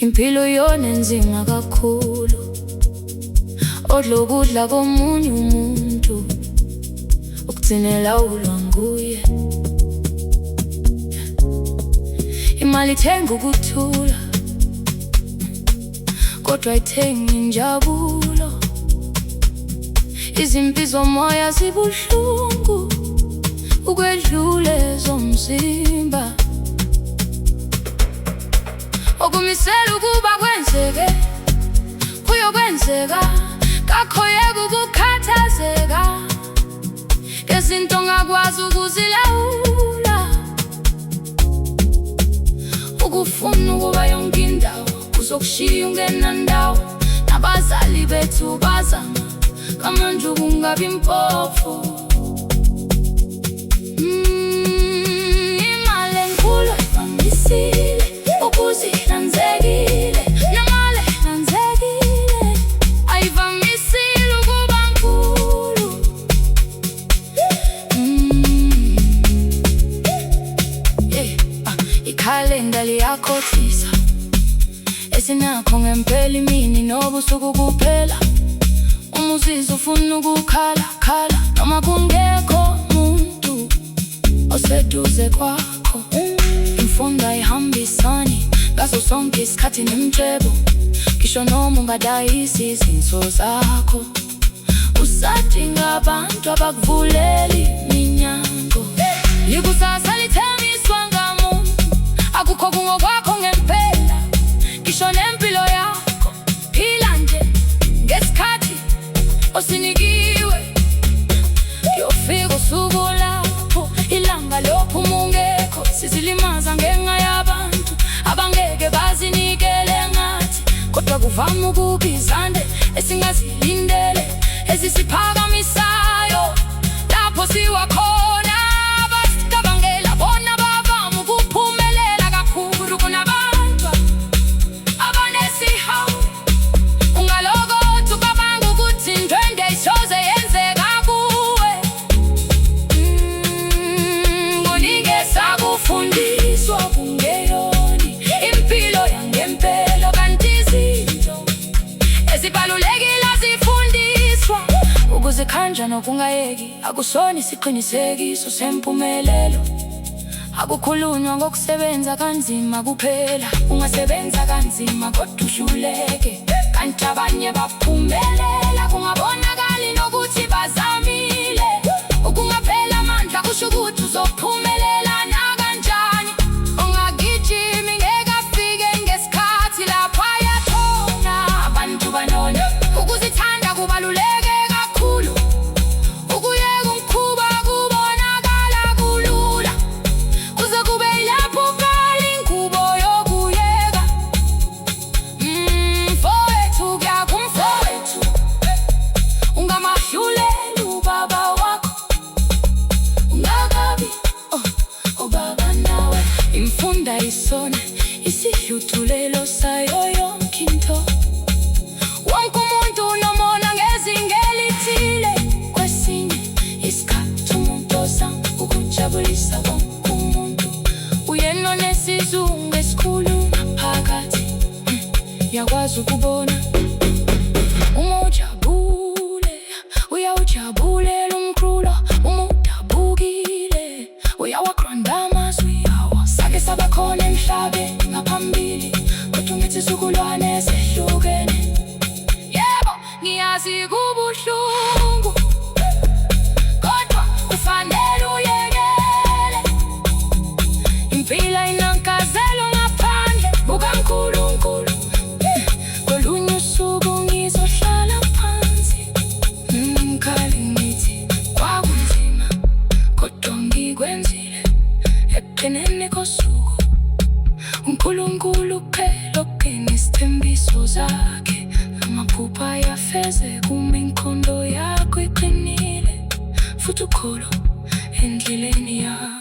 Impilo yona enzima kakhulu, odla ukudla komunye umuntu, ukugcine lawulwa nguye. Imali ithenga ukuthula, kodwa ayithengi injabulo. Izimpi zomoya zibuhlungu ukwedlula ezomzimba. Okumisela ukuba kwenzeke kuyokwenzeka, kakho yeka ukukhathazeka ngezinto ongakwazi ukuzilawula. Ukufuna ukuba yonke indawo kuzokushiya ungenandawo. Nabazali bethu bazama kamanje ukungabi impofu. Imali enkulu ayivamisile ukuzihlanzekile, nemali ehlanzekile ayivamisile ukuba nkulu. Ikhalenda liyakhohlisa, esinakho ngempela imini nobusuku kuphela. Uma uzizwa ufuna ukukhala khala, noma kungekho muntu oseduze kwakho. Imfundo ayihambisani ngaso sonke isikhathi nemtshebo, ngisho noma ungadayisi izinso zakho. Usadinga abantu abakuvulela iminyango. Ikusasa lithengiswa ngamuntu, akukho kungokwakho ngempela. Ngisho nempilo yakho phila nje ngesikhathi osinikiwe. Kuyofika usuku lapho ilanga lophuma ungekho, sizilimaza ngenxa yabantu abangeke bazinikele ngathi. Kodwa kuvama ukuba izande esingazilindele ezisiphakamisayo lapho siwa khona. Abasicabangela bona bavama ukuphumelela kakhulu kunabantu abanesihawu. Ungalokothi ucabanga ukuthi indwendwe isoze yenzeka kuwe. Kuningi esakufundiswa kungeyona impilo yangempela, kanti izinto ezibalulekile azifundiswa. Ukuzikhandla nokungayeki akusona isiqinisekiso sempumelelo. Akukhulunywa ngokusebenza kanzima kuphela. Ungasebenza kanzima kodwa uhluleke, kanti abanye baphumelela kungabonakali nokuthi bazamile. Ukungaphela amandla kusho ukuthi uzophumelela nakanjani. Ungagijimi ngeke afike ngesikhathi lapho aya khona. Abantu banona ukuzithanda kubaluleke kakhulu. Ukuyeka umkhuba kubonakala kulula, kuze kube yilapho uqala ingubo yokuyeka. Mfowethu kuya kumfowethu, ungamahlulela ubaba wakho. Ungakabi ubaba nawe. Imfundo ayisona isihlutulelo sayo yonke into. Wonke umuntu unomona ngezinga elithile. Kwesinye isikhathi umuntu ozama ukujabulisa wonke umuntu uyena onesizungu esikhulu ngaphakathi. Yakwazi ukubona uma ujabule, uyawujabulela umkhulu. Uma udabukile, uyawaqonda amazwi yawo. Sake sabakhona emhlabeni ngaphambili, kodwa ngithi isizukulwane esehlukene. Yebo, ngiyazi kubuhlungu, kodwa kufanele uyekele. Impilo ayinankazelo ngaphandle kukaNkulunkulu. Kolunye usuku ngizohlala phansi, ngikhale ngithi kwakunzima, kodwa ngikwenzile ekugcineni kosuku. uNkulunkulu kuphela oqinisithembiso zakhe, amaphupha ayafezeka uma inkhondo yakho iqinile, futhi ukholo endleleni yakho.